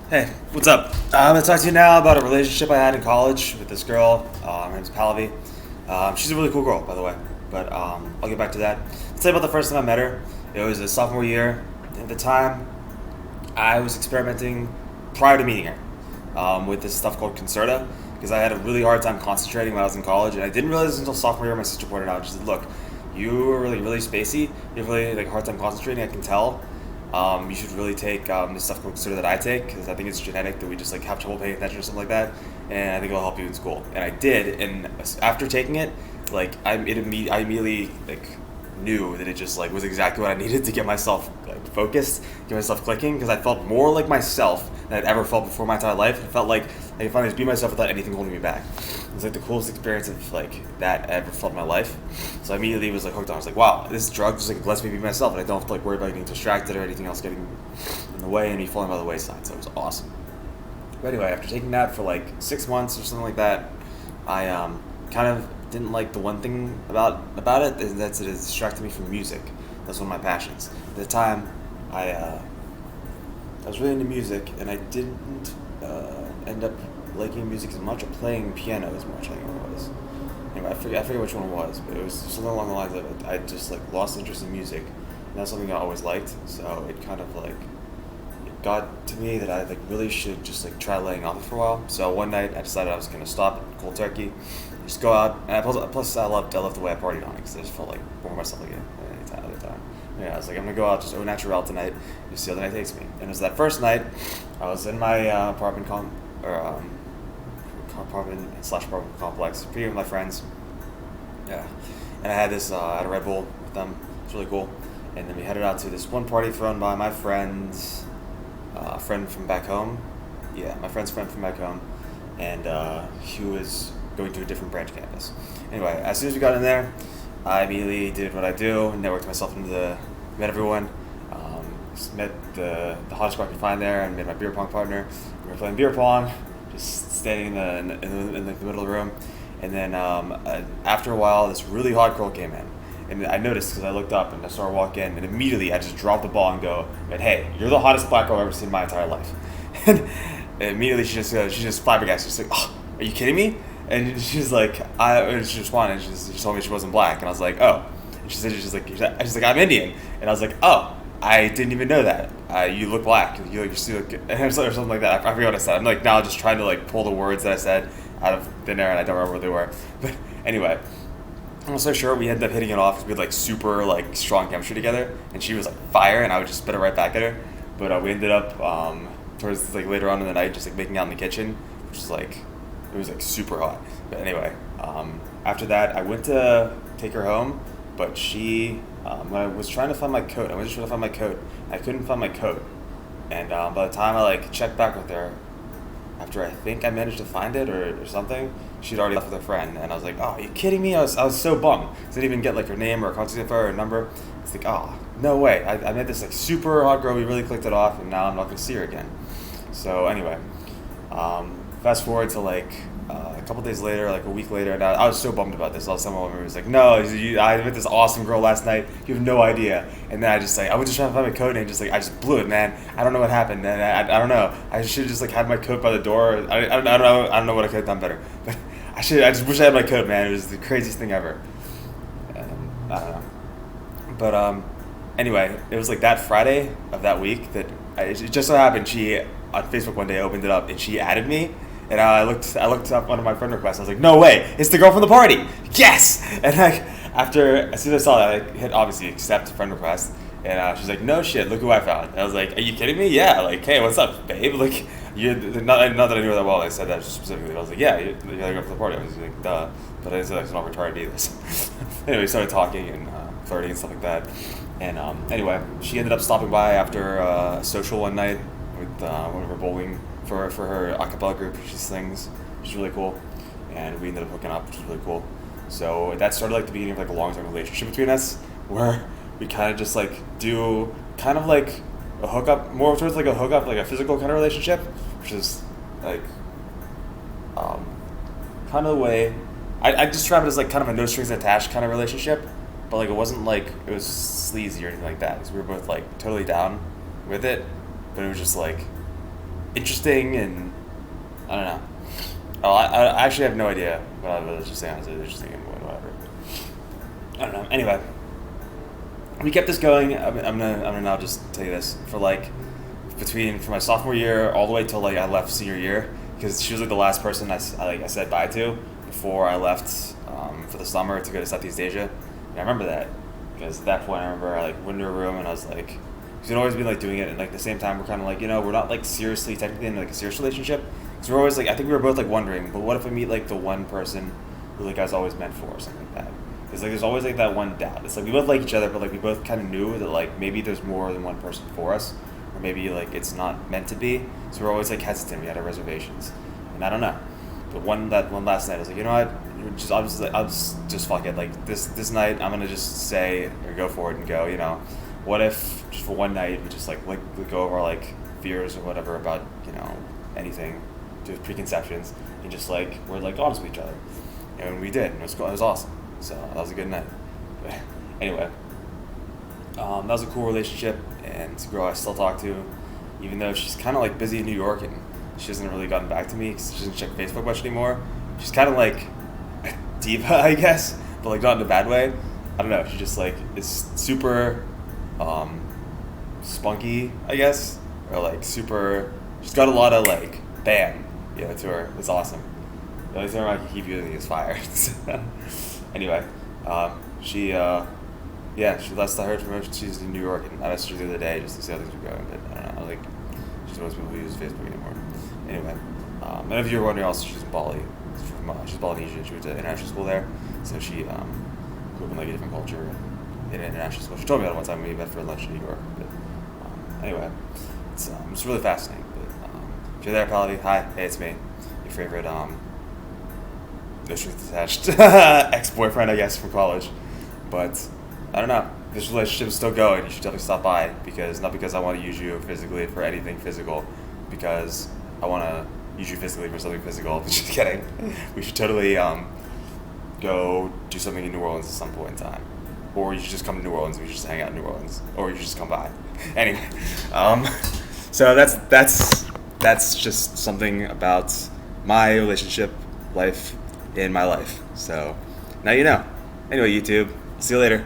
Hey, what's up? I'm gonna talk to you now about a relationship I had in college with this girl. Her name's Pallavi. She's a really cool girl, by the way. But I'll get back to that. Let's tell you about the first time I met her. It was a sophomore year. At the time, I was experimenting prior to meeting her with this stuff called Concerta because I had a really hard time concentrating when I was in college, and I didn't realize until sophomore year. My sister pointed out. She said, "Look, you are really spacey. You have really like a hard time concentrating. I can tell. You should really take the stuff consider that I take because I think it's genetic that we just like have trouble paying attention or something like that, and I think it'll help you in school." And I did, and after taking it, like I immediately like knew that it just like was exactly what I needed to get myself like focused, get myself clicking because I felt more like myself than I'd ever felt before my entire life. It felt like I could finally just be myself without anything holding me back. It was like the coolest experience of like that I ever felt in my life. So I immediately was like hooked on. I was like, wow, this drug just like lets me be myself, and I don't have to like worry about getting distracted or anything else getting in the way and me falling by the wayside. So it was awesome. But anyway, after taking that for like 6 months or something like that, I kind of didn't like the one thing about it, and that's it distracted me from music. That's one of my passions. At the time, I was really into music, and I didn't end up liking music as much or playing piano as much. I think it was. Anyway, I forget which one it was, but it was something along the lines of it. I just like lost interest in music, and that's something I always liked. So it kind of like it got to me that I like really should just like try laying off it for a while. So one night I decided I was gonna stop cold turkey, just go out, and plus I loved the way I partied on it because I just felt like more myself again than any other time. Yeah, I was like, I'm gonna go out just au naturel tonight, just see how the night takes me. And it was that first night, I was in my apartment complex, pretty with my friends. Yeah, and I had I had a Red Bull with them. It's really cool. And then we headed out to this one party thrown by my friend's friend from back home. Yeah, my friend's friend from back home, and he was going to a different branch campus. Anyway, as soon as we got in there, I immediately did what I do, networked myself met everyone, met the hottest girl I could find there, and made my beer pong partner. We were playing beer pong, just standing in the middle of the room, and then after a while, this really hot girl came in, and I noticed because I looked up and I saw her walk in, and immediately I just dropped the ball and go, "Hey, you're the hottest black girl I've ever seen in my entire life." And immediately she just flabbergasted. She's like, "Oh, are you kidding me?" And she's like, she responded. She told me she wasn't black, and I was like, "Oh." And she said, she's like, "I'm Indian," and I was like, "Oh, I didn't even know that. You look black. You look," or something like that. I forget what I said. I'm like now just trying to like pull the words that I said out of thin air, and I don't remember what they were. But anyway, I'm so sure we ended up hitting it off because we had like super like strong chemistry together, and she was like fire, and I would just spit it right back at her. But we ended up towards like later on in the night just like making out in the kitchen, which is like it was like super hot. But anyway, after that I went to take her home, but she when I was trying to find my coat, I couldn't find my coat, and by the time I like checked back with her, after I think I managed to find it or something, she'd already left with her friend, and I was like, "Oh, are you kidding me?" I was so bummed. I didn't even get like her name or contact info or number. It's like, oh, no way. I met this like super hot girl. We really clicked it off, and now I'm not gonna see her again. So anyway, fast forward to like a couple days later, like a week later, and I was so bummed about this. Someone was like, "No, I met this awesome girl last night. You have no idea." And then I just like I was just trying to find my coat, and just like I just blew it, man. I don't know what happened, and I don't know. I should have just like had my coat by the door. I don't know what I could have done better, but I just wish I had my coat, man. It was the craziest thing ever. I don't know, but anyway, it was like that Friday of that week that it just so happened she on Facebook one day opened it up and she added me. And I looked up one of my friend requests. I was like, "No way! It's the girl from the party! Yes!" And like as soon as I saw that, I hit obviously accept friend request. And she's like, "No shit! Look who I found!" And I was like, "Are you kidding me? Yeah! Like, hey, what's up, babe? Like, you not that I knew her that well. I said that specifically. I was like, "Yeah, you're the girl from the party." I was like, "Duh," but I didn't say like, "I'm not retarded either." So anyway, we started talking and flirting and stuff like that. And anyway, she ended up stopping by after a social one night with one of her bowling. For her a cappella group, she sings, which is really cool, and we ended up hooking up, which is really cool. So that started like the beginning of like a long-term relationship between us, where we kind of just like do kind of like a hookup, more towards like a hookup, like a physical kind of relationship, which is like kind of the way I describe it as like kind of a no strings attached kind of relationship, but like it wasn't like it was sleazy or anything like that, because we were both like totally down with it, but it was just like interesting, and I don't know. Oh, I actually have no idea what I was just saying. I was interesting and whatever. I don't know. Anyway, we kept this going. I'm gonna now just tell you this for like from my sophomore year all the way till like I left senior year, because she was like the last person I said bye to before I left for the summer to go to Southeast Asia. And I remember that because at that point I remember I like went into a room and I was like, because we'd always been like doing it, and like at the same time we're kind of like, we're not like seriously technically in like a serious relationship. So we're always like, I think we were both like wondering, but what if I meet like the one person who like I was always meant for or something like that? Because like there's always like that one doubt. It's like we both like each other, but like we both kind of knew that like maybe there's more than one person for us, or maybe like it's not meant to be. So we're always like hesitant. We had our reservations, and I don't know. But one last night, I was like, what? I'll just fuck it. Like this night, I'm gonna just say or go for it and go. What if just for one night we just like go over our like fears or whatever about anything, do with preconceptions, and just like we're like honest with each other, and we did. And it was awesome. So that was a good night. But anyway, that was a cool relationship, and it's a girl I still talk to, even though she's kind of like busy in New York and she hasn't really gotten back to me because she doesn't check Facebook much anymore. She's kind of like a diva, I guess, but like not in a bad way. I don't know. She just like is super spunky, I guess, or like super. She's got a lot of like bam, to her. It's awesome. The only thing I can keep using is fire. Anyway, she last I heard from her, she's in New York, and I messaged her the other day just to see how things were going, but I don't know, like, she's one of those people who use Facebook anymore. Anyway, and if you were wondering, also, she's in Bali. She's Balinesian. She went to international school there, so she grew up in like a different culture in international school. She told me about it one time when we met for lunch in New York. But anyway, it's really fascinating. But if you're there, Pallavi, hi, hey, it's me, your favorite no strings attached ex-boyfriend, I guess, from college. But I don't know. This relationship is still going. You should definitely stop by, not because I want to use you physically for anything physical, because I want to use you physically for something physical. Just kidding. We should totally go do something in New Orleans at some point in time, or you should just come to New Orleans and we should just hang out in New Orleans, or you should just come by. Anyway, so that's just something about my relationship life in my life. So now you know. Anyway, YouTube, see you later.